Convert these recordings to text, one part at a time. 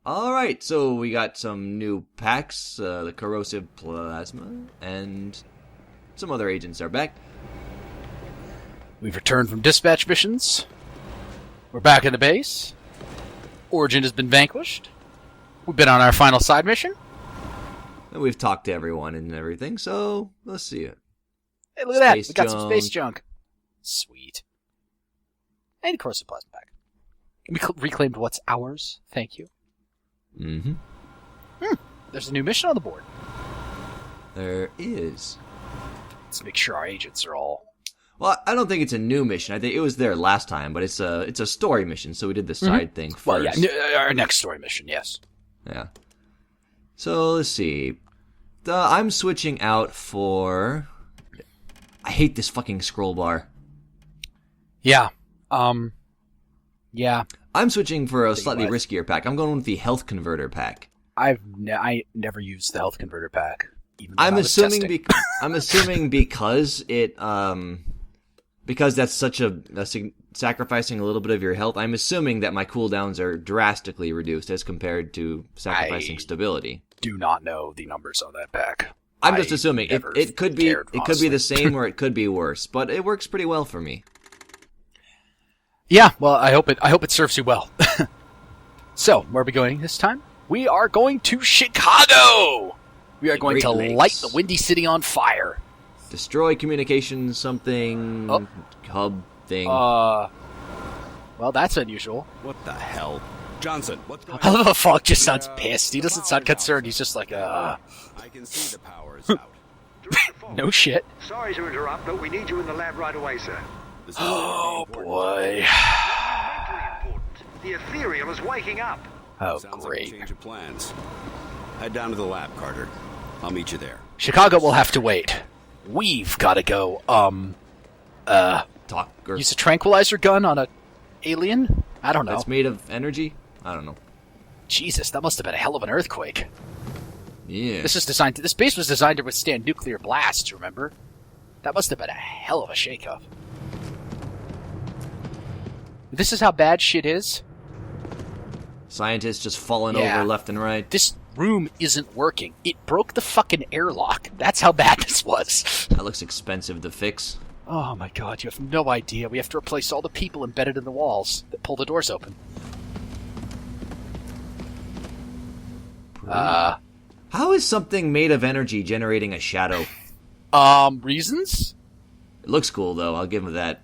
Alright, so we got some new packs, the corrosive plasma, and some other agents are back. We've returned from dispatch missions. We're back in the base. Origin has been vanquished. We've been on our final side mission. And we've talked to everyone and everything, so let's see it. Hey, look at that. We got some space junk. Sweet. And corrosive plasma pack. We reclaimed what's ours. Thank you. Mm-hmm. There's a new mission on the board. There is. Let's make sure our agents are all... Well, I don't think it's a new mission. I think it was there last time, but it's a story mission, so we did the side thing first. Well, yeah, our next story mission, yes. Yeah. So, let's see. I'm switching out for... I hate this fucking scroll bar. Yeah. Yeah. I'm switching for a slightly riskier pack. I'm going with the health converter pack. I never used the health converter pack. Even I'm assuming because it because that's such a sacrificing a little bit of your health. I'm assuming that my cooldowns are drastically reduced as compared to sacrificing stability. Do not know the numbers on that pack. I'm just assuming it could be the same or it could be worse, but it works pretty well for me. Yeah, well, I hope it serves you well. So, where are we going this time? We are going to Chicago! We are going to light the Windy City on fire. Destroy communications something hub thing. Well, that's unusual. What the hell? Johnson, what's going on? The Falk just sounds pissed. He doesn't sound concerned. He's just like, I can see the power is out. No shit. Sorry to interrupt, but we need you in the lab right away, sir. Oh, boy. The ethereal is waking up. Oh, Sounds great. Like a change of plans. Head down to the lab, Carter. I'll meet you there. Chicago will have to wait. We've got to go, use a tranquilizer gun on a alien? I don't know. That's made of energy? I don't know. Jesus, that must have been a hell of an earthquake. Yeah. This base was designed to withstand nuclear blasts, remember? That must have been a hell of a shake-up. This is how bad shit is? Scientists just falling over left and right. This room isn't working. It broke the fucking airlock. That's how bad this was. That looks expensive to fix. Oh my god, you have no idea. We have to replace all the people embedded in the walls that pull the doors open. How is something made of energy generating a shadow? Reasons? It looks cool, though. I'll give him that.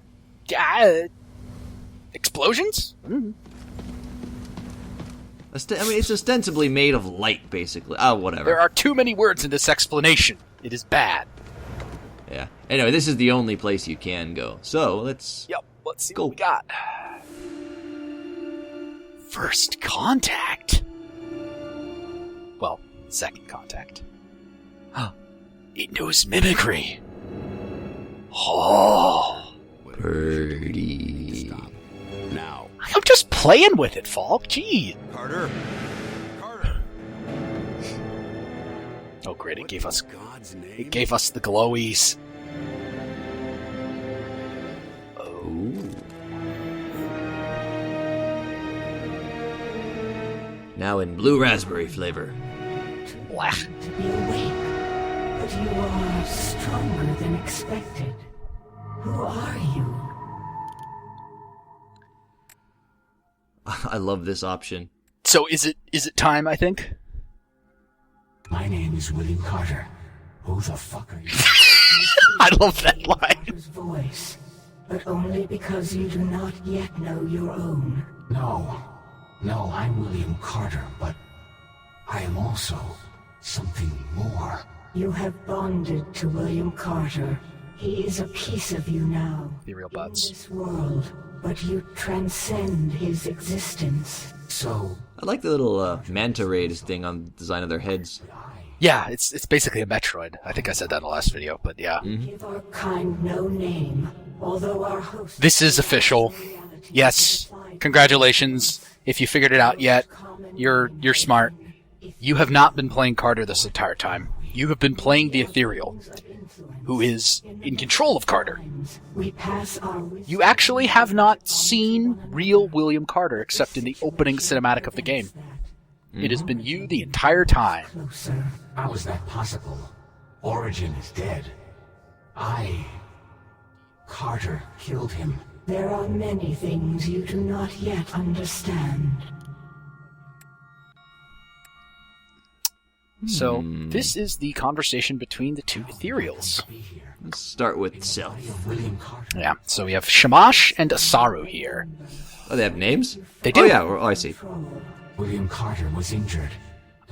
Explosions? Mm-hmm. It's ostensibly made of light, basically. Oh, whatever. There are too many words in this explanation. It is bad. Yeah. Anyway, this is the only place you can go. So, let's see go. What we got. First contact. Well, second contact. It knows mimicry. Oh. Pretty. Stop. Now. I'm just playing with it, Falk. Gee. Carter. Oh, great! It gave us God's name? It gave us the glowies. Oh. Now in blue raspberry flavor. Blah. To be awake, but you are stronger than expected. Who are you? I love this option. So is it time? I think. My name is William Carter. Who the fuck are you? I love that line. Carter's voice, but only because you do not yet know your own. No, I'm William Carter, but I am also something more. You have bonded to William Carter. He is a piece of you now. Ethereal In buds. this world, but you transcend his existence. So, I like the little manta rays thing on the design of their heads. Yeah, it's basically a Metroid. I think I said that in the last video, but yeah. Give our kind no name, although our host... This is official. Yes. Congratulations. If you figured it out yet, you're smart. You have not been playing Carter this entire time. You have been playing the Ethereal, who is in control of Carter. You actually have not seen real William Carter except in the opening cinematic of the game. It has been you the entire time. Closer. How is that possible? Origin is dead. Carter killed him. There are many things you do not yet understand. So, this is the conversation between the two ethereals. Let's start with self. William Carter. Yeah, so we have Shamash and Asaru here. Oh, they have names? They do. Oh, yeah. Oh, I see. William Carter was injured.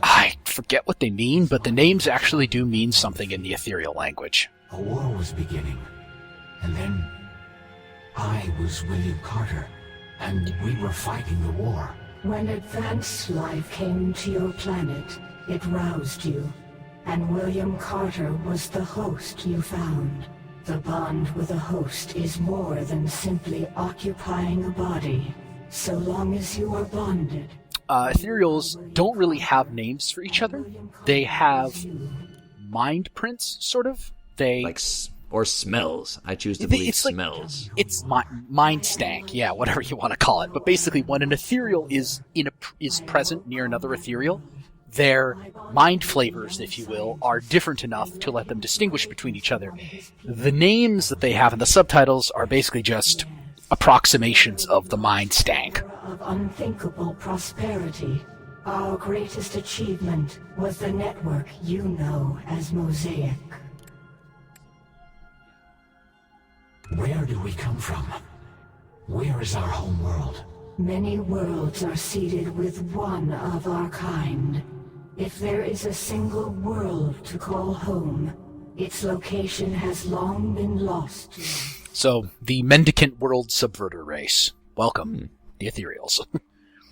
I forget what they mean, but the names actually do mean something in the ethereal language. A war was beginning. And then I was William Carter, and we were fighting the war. When advanced life came to your planet, it roused you, and William Carter was the host you found. The bond with a host is more than simply occupying a body, so long as you are bonded. Ethereals don't really have names for each other. They have mind prints, sort of. They Or smells. I choose to believe smells. It's mind stank, yeah, whatever you want to call it. But basically, when an ethereal is present near another ethereal, their mind flavors, if you will, are different enough to let them distinguish between each other. The names that they have in the subtitles are basically just approximations of the mind stank. Of unthinkable prosperity, our greatest achievement was the network you know as Mosaic. Where do we come from? Where is our home world? Many worlds are seeded with one of our kind. If there is a single world to call home, its location has long been lost. So, the mendicant world subverter race. Welcome, the ethereals.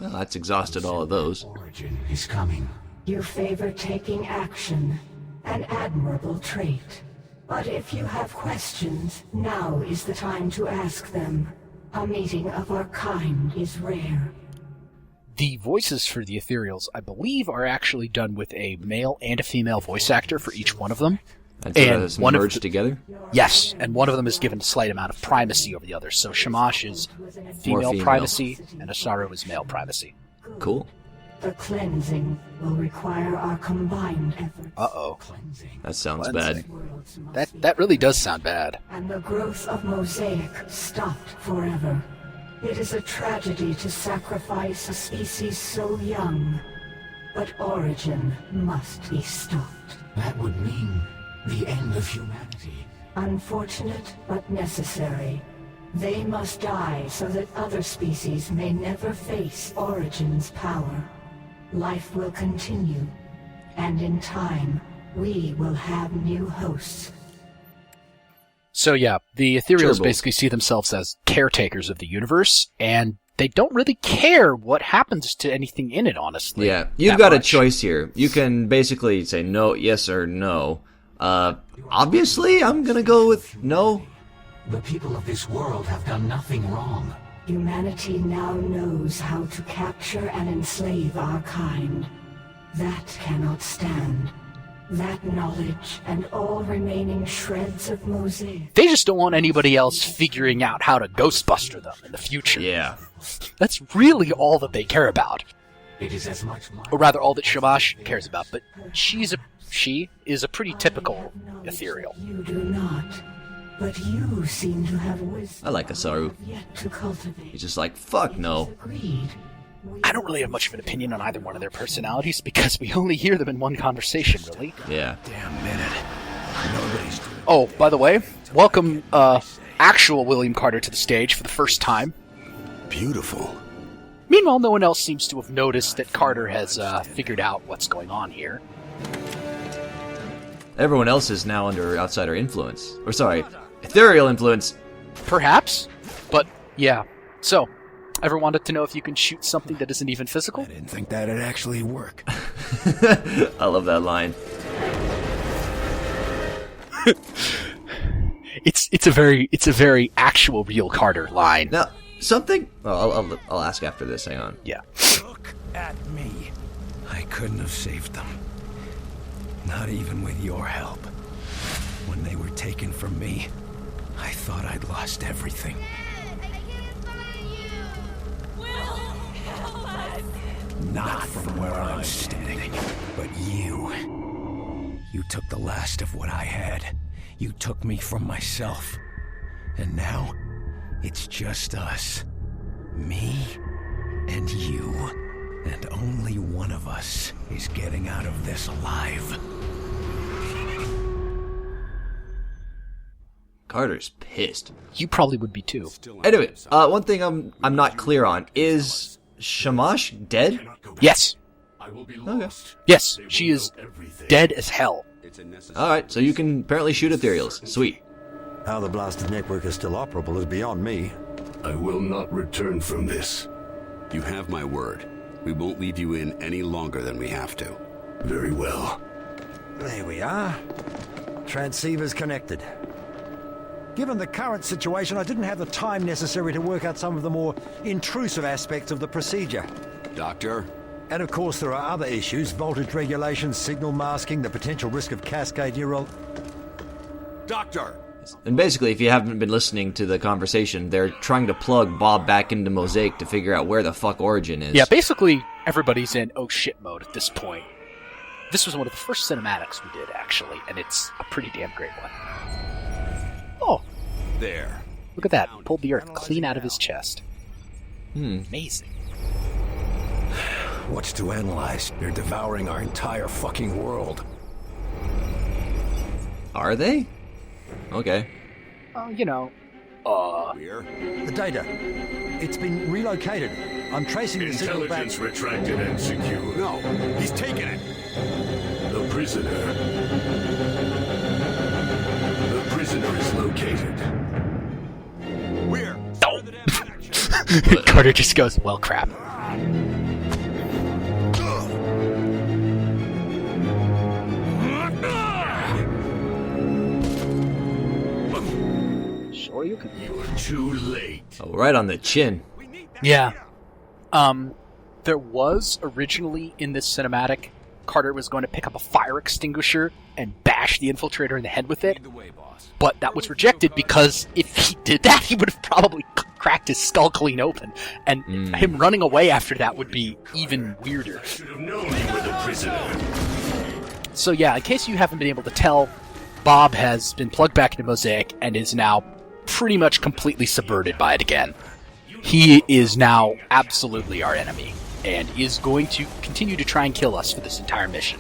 Well, that's exhausted all of those. Origin is coming. You favor taking action, an admirable trait. But if you have questions, now is the time to ask them. A meeting of our kind is rare. The voices for the ethereals, I believe, are actually done with a male and a female voice actor for each one of them. And so that's one of merged together? Yes, and one of them is given a slight amount of primacy over the other. So Shamash is female primacy, and Asaru is male primacy. Cool. The cleansing will require our combined efforts. Uh-oh. That sounds bad. That really does sound bad. And the growth of Mosaic stopped forever. It is a tragedy to sacrifice a species so young, but origin must be stopped. That would mean the end of humanity. Unfortunate, but necessary. They must die so that other species may never face Origin's power. Life will continue, and in time, we will have new hosts. So yeah, the ethereals Gerbil. basically see themselves as caretakers of the universe, and they don't really care what happens to anything in it, honestly. Yeah, you've got a choice here. You can basically say no, yes, or no. Obviously, I'm gonna go with no. The people of this world have done nothing wrong. Humanity now knows how to capture and enslave our kind. That cannot stand. That knowledge and all remaining shreds of Mosaic. They just don't want anybody else figuring out how to Ghostbuster them in the future. Yeah. That's really all that they care about. It is as much Or rather, all that Shamash cares about. But she is a pretty typical ethereal. You do not. But you seem to have wisdom I like Asaru. yet to cultivate. He's just like, fuck no. Agreed. I don't really have much of an opinion on either one of their personalities because we only hear them in one conversation, really. Yeah. Damn minute. Nobody's doing Oh, by the way, welcome actual William Carter to the stage for the first time. beautiful. Meanwhile, no one else seems to have noticed that Carter has figured out what's going on here. Everyone else is now under outsider influence. Or sorry, ethereal influence. Perhaps, but yeah. So, ever wanted to know if you can shoot something that isn't even physical? I didn't think that'd actually work. I love that line. It's a very actual real Carter line. Now, something... Well, I'll ask after this, hang on. Yeah. Look at me. I couldn't have saved them. Not even with your help. When they were taken from me, I thought I'd lost everything. Not from where I'm standing. But you took the last of what I had. You took me from myself. And now, it's just us. Me and you. And only one of us is getting out of this alive. Carter's pissed. You probably would be too. Anyway, one thing I'm not clear on is Shamash dead? Yes. Okay. Yes, she is dead as hell. All right, so you can apparently shoot ethereals. Sweet. How the blasted network is still operable is beyond me. I will not return from this. You have my word. We won't leave you in any longer than we have to. Very well. There we are. Transceivers connected. Given the current situation, I didn't have the time necessary to work out some of the more intrusive aspects of the procedure. Doctor? And of course there are other issues, voltage regulation, signal masking, the potential risk of cascade neural... Doctor! And basically, if you haven't been listening to the conversation, they're trying to plug Bob back into Mosaic to figure out where the fuck Origin is. Yeah, basically everybody's in oh shit mode at this point. This was one of the first cinematics we did, actually, and it's a pretty damn great one. Oh, There. look at that. Pulled the earth clean out of his chest. Amazing. What's to analyze? They're devouring our entire fucking world. Are they? Okay. We're... The data. It's been relocated. I'm tracing the signal back... Intelligence retracted and secure. No, he's taking it. The prisoner is located. We're... Carter just goes, well, crap. Sure you can. You're too late. Oh, right on the chin. Yeah. There was originally in this cinematic, Carter was going to pick up a fire extinguisher and bash the infiltrator in the head with it. But that was rejected because if he did that, he would have probably cracked his skull clean open. And him running away after that would be even weirder. Should have known you were the prisoner. So yeah, in case you haven't been able to tell, Bob has been plugged back into Mosaic and is now pretty much completely subverted by it again. He is now absolutely our enemy, and is going to continue to try and kill us for this entire mission.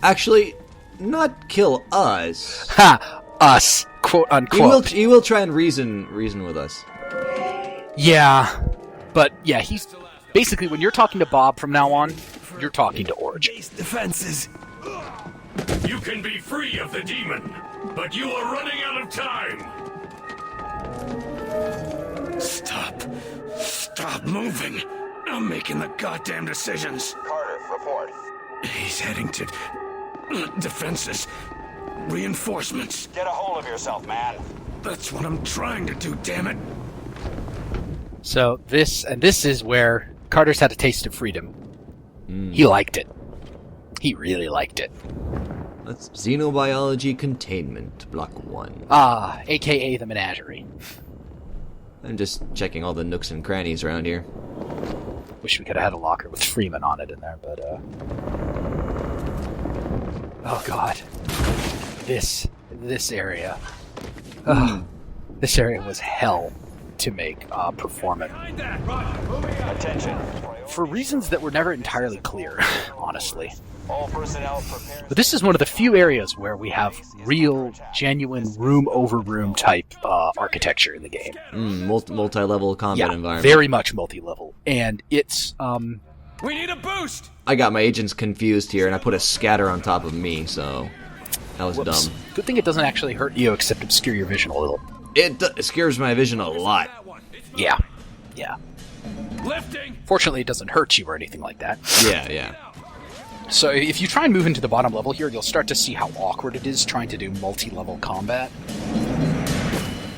Actually, not kill us. Ha! Us, quote unquote. He will try and reason with us. Yeah, but yeah, he's basically, when you're talking to Bob from now on, you're talking to Origin. Defenses. You can be free of the demon, but you are running out of time. Stop moving. I'm making the goddamn decisions. Carter, report. He's heading to defenses. Reinforcements. Get a hold of yourself, man. That's what I'm trying to do, damn it. So this is where Carter's had a taste of freedom. He liked it. He really liked it. That's Xenobiology Containment, Block 1. Ah, aka the menagerie. I'm just checking all the nooks and crannies around here. Wish we could have had a locker with Freeman on it in there, but oh god. This area. This area was hell to make performant. Attention. For reasons that were never entirely clear, honestly. All personnel prepare. But this is one of the few areas where we have real, genuine room-over-room type architecture in the game. Multi-level combat environment. Very much multi-level. And it's, We need a boost! I got my agents confused here, and I put a scatter on top of me, so that was whoops. dumb. Good thing it doesn't actually hurt you, except obscure your vision a little. It scares my vision a lot. Yeah. Lifting! Fortunately, it doesn't hurt you or anything like that. Yeah. So if you try and move into the bottom level here, you'll start to see how awkward it is trying to do multi-level combat.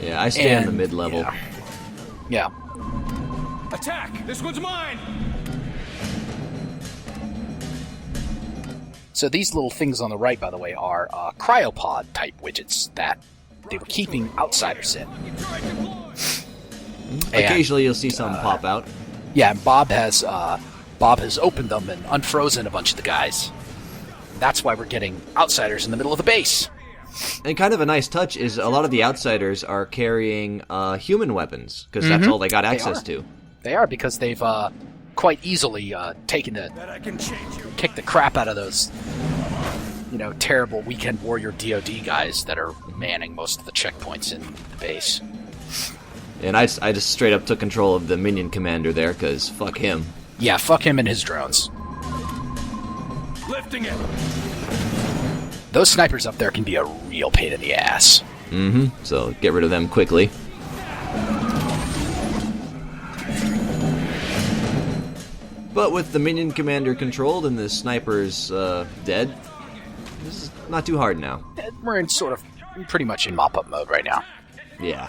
Yeah, I stay in the mid-level. Yeah. Attack! This one's mine! So these little things on the right, by the way, are cryopod-type widgets that they were keeping outsiders in. Occasionally you'll see some pop out. Yeah, and Bob has Bob has opened them and unfrozen a bunch of the guys. That's why we're getting outsiders in the middle of the base. And kind of a nice touch is a lot of the outsiders are carrying human weapons, because that's all they got access to. They are, because they've quite easily kicked the crap out of those, terrible weekend warrior DoD guys that are manning most of the checkpoints in the base. And I just straight up took control of the minion commander there, because fuck him. Yeah, fuck him and his drones. Lifting it. Those snipers up there can be a real pain in the ass. Mm-hmm. So get rid of them quickly. But with the minion commander controlled and the snipers dead, this is not too hard now. We're in pretty much in mop-up mode right now. Yeah.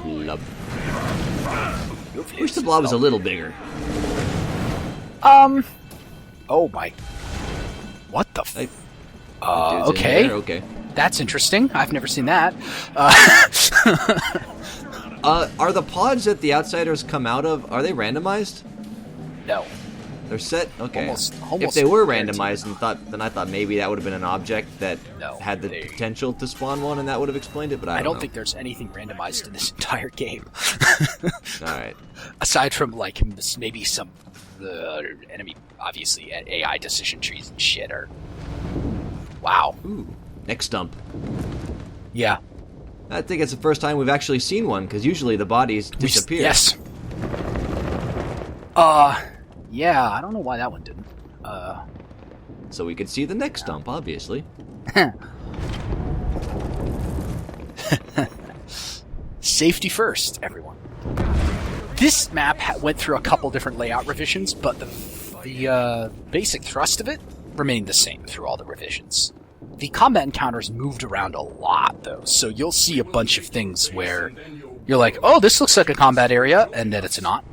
Blob. Wish the blob was a little bigger. Oh my. What the okay. Okay. That's interesting. I've never seen that. Are the pods that the outsiders come out of, are they randomized? No. They're set? Okay. Almost if they were randomized, then I thought maybe that would have been an object that had the potential to spawn one, and that would have explained it, but I don't know. think there's anything randomized in this entire game. Alright. Aside from, maybe some enemy, obviously, AI decision trees and shit are... Wow. Ooh. Next stump. Yeah. I think it's the first time we've actually seen one, because usually the bodies disappear. Yes. Yeah, I don't know why that one didn't. So we could see the next stump, obviously. Safety first, everyone. This map went through a couple different layout revisions, but the basic thrust of it remained the same through all the revisions. The combat encounters moved around a lot, though, so you'll see a bunch of things where you're like, oh, this looks like a combat area, and then it's not.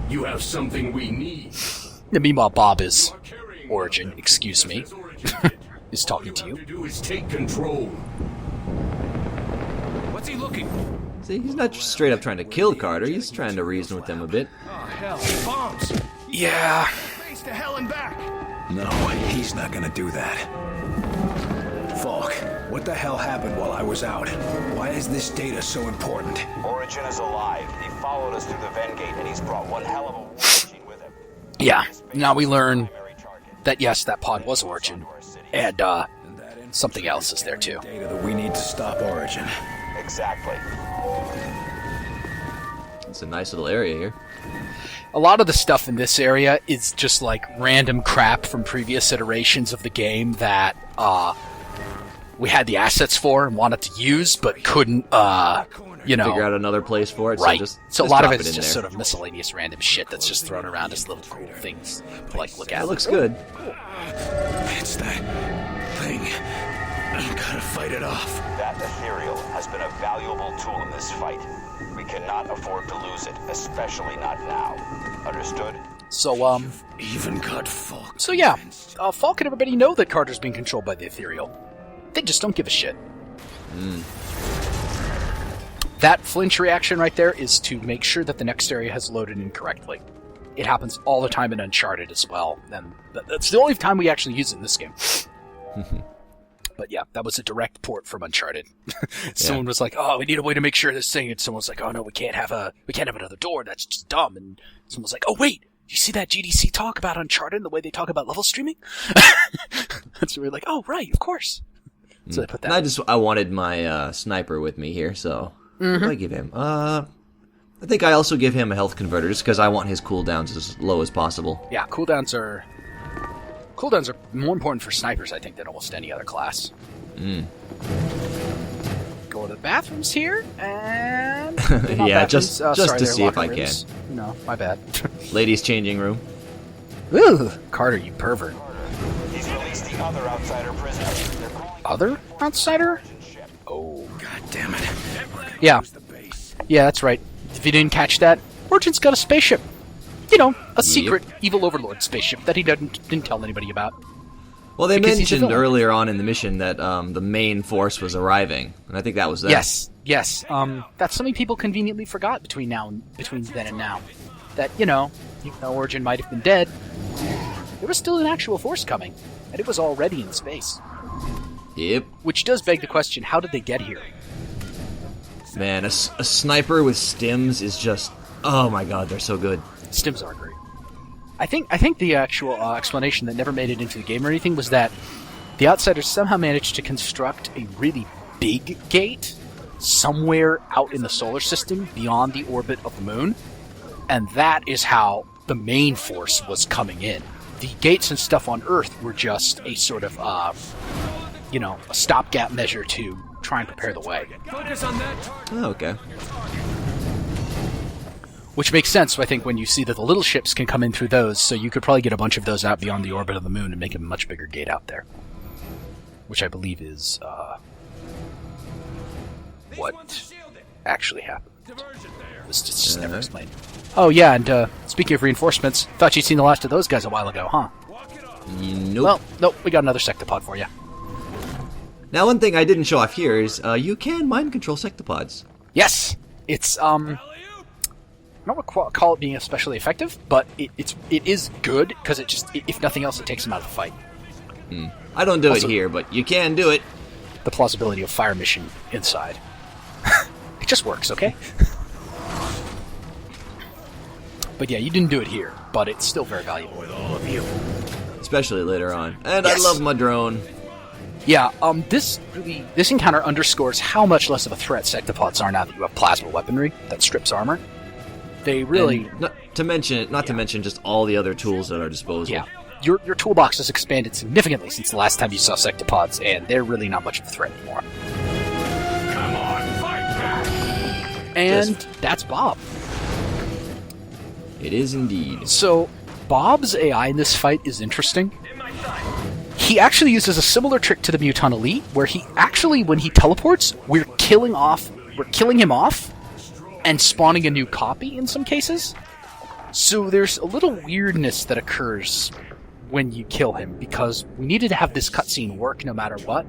You have something we need. And meanwhile, Bob is Origin, excuse me, is talking to you. What do is take control. What's he looking? See, he's not straight up trying to kill Carter, he's trying to reason with them a bit. Oh, hell, bombs! Yeah. Face to hell and back! No, he's not gonna do that. Falk, what the hell happened while I was out? Why is this data so important? Origin is alive. He followed us through the Ven Gate, and he's brought one hell of a war machine with him. Yeah, now we learn that, yes, that pod was Origin, and something else is there, too. Data that we need to stop Origin. Exactly. It's a nice little area here. A lot of the stuff in this area is just, random crap from previous iterations of the game that, we had the assets for and wanted to use, but couldn't, figure out another place for it. Right. So a lot of drop it's it in just there. sort of miscellaneous random shit that's just thrown around as little cool things to look at. It looks good. It's that thing. I gotta fight it off. That ethereal has been a valuable tool in this fight. We cannot afford to lose it, especially not now. Understood? So, Even got Falk. So yeah, Falk and everybody know that Carter's being controlled by the ethereal. They just don't give a shit. That flinch reaction right there is to make sure that the next area has loaded incorrectly. It happens all the time in Uncharted as well, and that's the only time we actually use it in this game. But yeah, that was a direct port from Uncharted. Someone was like, "Oh, we need a way to make sure this thing," and someone was like, "Oh no, we can't have another door. That's just dumb." And someone was like, "Oh wait, you see that GDC talk about Uncharted and the way they talk about level streaming?" So we're like, "Oh right, of course." So I put that. And I wanted my sniper with me here, so what do I give him? I think I also give him a health converter just because I want his cooldowns as low as possible. Yeah, cooldowns are more important for snipers, I think, than almost any other class. Go to the bathrooms here, and yeah, just to see if I can. No, my bad. Ladies' changing room. Ooh, Carter, you pervert. He's released the other outsider prisoners. They're calling Other outsider? Oh, God damn it. yeah, yeah, that's right. If you didn't catch that, Origin's got a spaceship. You know, a secret evil overlord spaceship that he didn't tell anybody about. Well, they Because he's a mentioned villain. earlier on in the mission that the main force was arriving, and I think that was that. Yes. That's something people conveniently forgot between then and now. That, even though Origin might have been dead, there was still an actual force coming, and it was already in space. Yep. Which does beg the question, how did they get here? Man, a sniper with stims is just... Oh my god, they're so good. Stims are great. I think the actual explanation that never made it into the game or anything was that the Outsiders somehow managed to construct a really big gate somewhere out in the solar system beyond the orbit of the moon, and that is how the main force was coming in. The gates and stuff on Earth were just a sort of, a stopgap measure to try and prepare the way. Oh, okay. Which makes sense, I think, when you see that the little ships can come in through those, so you could probably get a bunch of those out beyond the orbit of the moon and make a much bigger gate out there. Which I believe is, what actually happened. It was just never explained. Oh yeah, and speaking of reinforcements, thought you'd seen the last of those guys a while ago, huh? Nope. Well, nope, we got another sectopod for you. Now, one thing I didn't show off here is you can mind control sectopods. Yes! It's, I don't recall it being especially effective, but it is good, because it just, if nothing else, it takes them out of the fight. I don't do Also, it here, but you can do it. The plausibility of fire mission inside. It just works, okay? But yeah, you didn't do it here, but it's still very valuable with all of you. Especially later on. And Yes. I love my drone. Yeah, this encounter underscores how much less of a threat sectopods are now that you have plasma weaponry that strips armor. They really... And not to mention just all the other tools at our disposal. Yeah. Your toolbox has expanded significantly since the last time you saw sectopods, and they're really not much of a threat anymore. Come on, fight back! And that's Bob. It is indeed. So, Bob's AI in this fight is interesting. He actually uses a similar trick to the Mutant Elite, where he actually, when he teleports, we're killing him off, and spawning a new copy in some cases. So there's a little weirdness that occurs when you kill him, because we needed to have this cutscene work no matter what.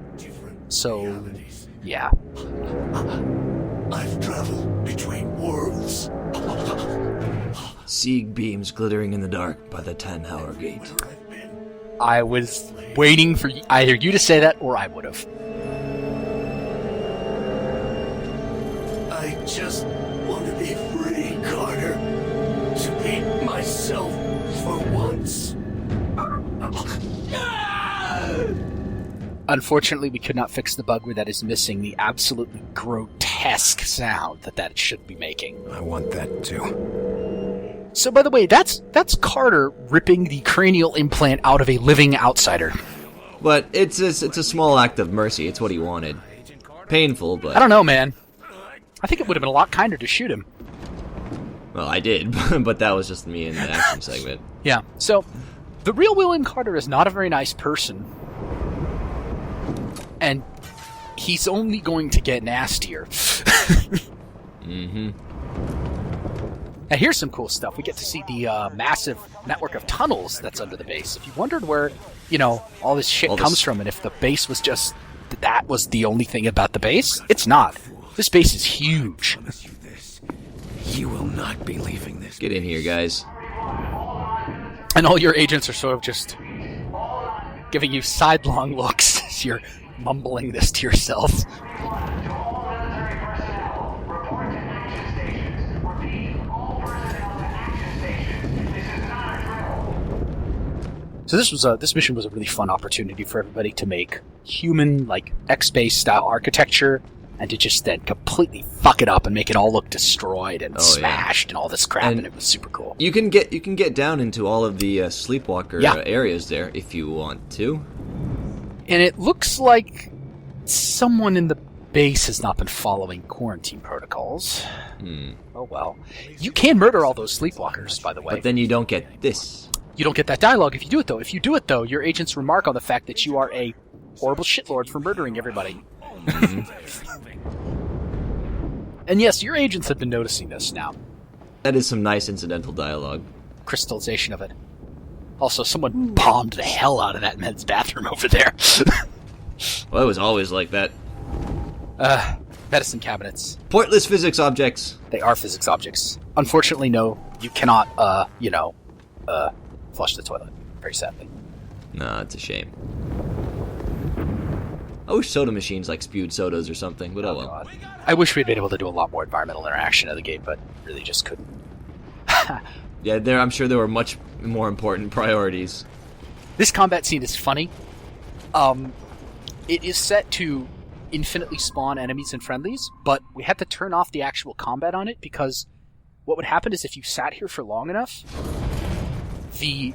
So, yeah. I've traveled between worlds. Sieg beams glittering in the dark by the 10-hour gate. I was waiting for either you to say that, or I would have. I just want to be free, Carter. To be myself for once. Unfortunately, we could not fix the bug where that is missing the absolutely grotesque sound that should be making. I want that too. So, by the way, that's Carter ripping the cranial implant out of a living outsider. But it's a small act of mercy. It's what he wanted. Painful, but... I don't know, man. I think it would have been a lot kinder to shoot him. Well, I did, but that was just me in the action segment. Yeah, so, the real William Carter is not a very nice person. And he's only going to get nastier. Mm-hmm. Now here's some cool stuff. We get to see the massive network of tunnels that's under the base. If you wondered where, all this shit comes from, and if the base was just... that was the only thing about the base, it's not. This base is huge. You will not be leaving this. Get in here, guys. And all your agents are sort of just giving you sidelong looks as you're mumbling this to yourself. So this mission was a really fun opportunity for everybody to make human, X-Base style architecture, and to just then completely fuck it up and make it all look destroyed and smashed and all this crap, and it was super cool. You can get down into all of the Sleepwalker areas there if you want to. And it looks like someone in the base has not been following quarantine protocols. Oh well. You can murder all those Sleepwalkers, by the way. But then you don't get this. You don't get that dialogue if you do it, though. If you do it, though, your agents remark on the fact that you are a horrible shitlord for murdering everybody. And yes, your agents have been noticing this now. That is some nice incidental dialogue. Crystallization of it. Also, someone bombed the hell out of that men's bathroom over there. Well, it was always like that. Medicine cabinets. Pointless physics objects. They are physics objects. Unfortunately, no, you cannot, flush the toilet. Very sadly. No, it's a shame. I wish soda machines like spewed sodas or something, but oh well. God. I wish we'd been able to do a lot more environmental interaction in the game, but really just couldn't. Yeah, I'm sure there were much more important priorities. This combat scene is funny. It is set to infinitely spawn enemies and friendlies, but we had to turn off the actual combat on it because what would happen is if you sat here for long enough, the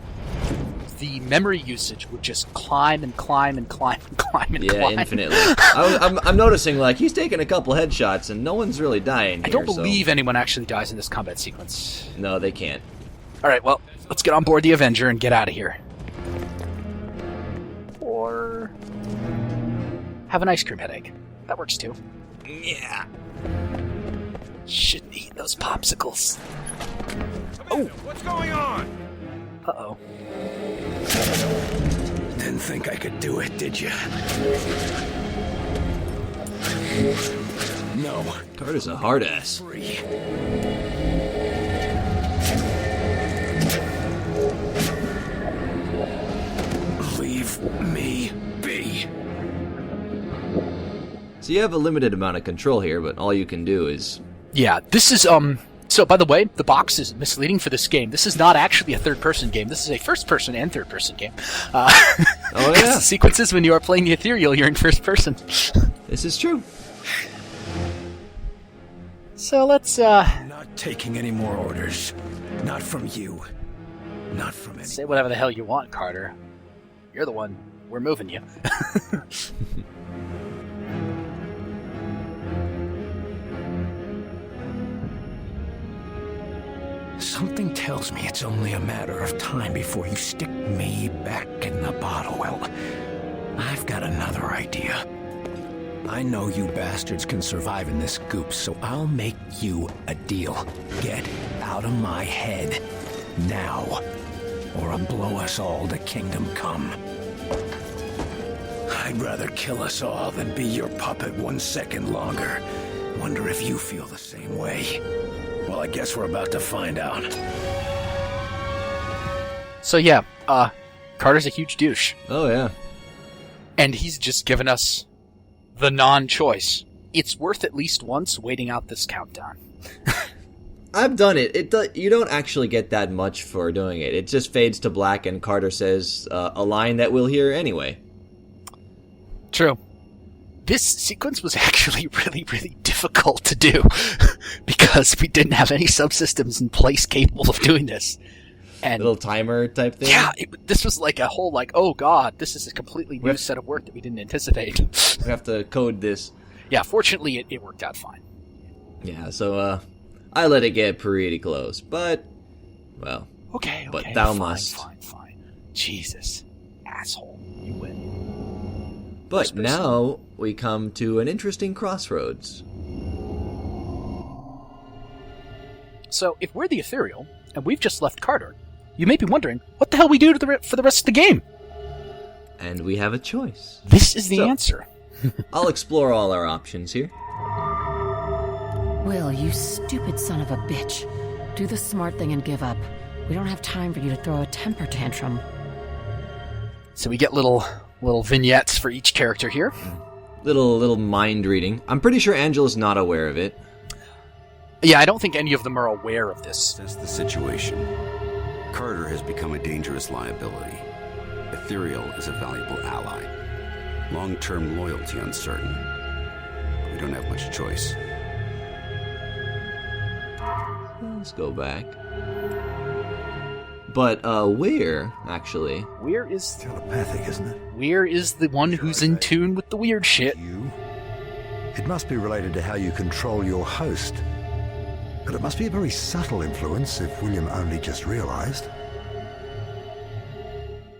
memory usage would just climb and climb and climb and climb and climb. Yeah, infinitely. I'm noticing, like, he's taking a couple headshots and no one's really dying here. I don't believe anyone actually dies in this combat sequence. No, they can't. Alright, well, let's get on board the Avenger and get out of here. Or have an ice cream headache. That works too. Yeah. Shouldn't eat those popsicles. Oh! What's going on? Uh-oh. Didn't think I could do it, did you? No. Carter's a hard ass. Free. Leave me be. So you have a limited amount of control here, but all you can do is... Yeah, this is, So, by the way, the box is misleading for this game. This is not actually a third-person game. This is a first-person and third-person game. Oh, yeah. The sequences when you are playing the ethereal, you're in first person. This is true. So, let's, Not taking any more orders. Not from you. Not from anyone. say whatever the hell you want, Carter. You're the one. We're moving you. Something tells me it's only a matter of time before you stick me back in the bottle. Well, I've got another idea. I know you bastards can survive in this goop, so I'll make you a deal. Get out of my head. Now. Or I'll blow us all to kingdom come. I'd rather kill us all than be your puppet 1 second longer. Wonder if you feel the same way. Well, I guess we're about to find out. So, yeah, Carter's a huge douche. Oh, yeah. And he's just given us the non-choice. It's worth at least once waiting out this countdown. I've done it. You don't actually get that much for doing it. It just fades to black and Carter says a line that we'll hear anyway. True. This sequence was actually really, really difficult to do because we didn't have any subsystems in place capable of doing this. And little timer type thing? Yeah, this was like a whole, like, oh god, this is a completely new set of work that we didn't anticipate. We have to code this. Yeah, fortunately it worked out fine. Yeah, so I let it get pretty close, but, well. Okay, but thou fine, must. Fine. Jesus. Asshole. You win. But now we come to an interesting crossroads. So, if we're the ethereal, and we've just left Carter, you may be wondering, what the hell we do for the rest of the game? And we have a choice. This is the answer. I'll explore all our options here. Will, you stupid son of a bitch. Do the smart thing and give up. We don't have time for you to throw a temper tantrum. So we get little vignettes for each character here. Little mind reading. I'm pretty sure Angela's not aware of it. Yeah, I don't think any of them are aware of this. That's the situation. Carter has become a dangerous liability. Ethereal is a valuable ally. Long-term loyalty uncertain. We don't have much choice. Let's go back. But Weir, actually. Weir is telepathic, isn't it? Weir is the one who's in tune with the weird shit. It must be related to how you control your host. But it must be a very subtle influence if William only just realized.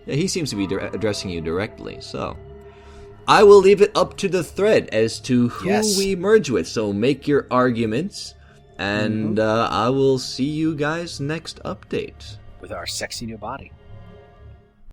Yeah, he seems to be addressing you directly, so. I will leave it up to the thread as to who we merge with, so make your arguments, and I will see you guys next update. With our sexy new body.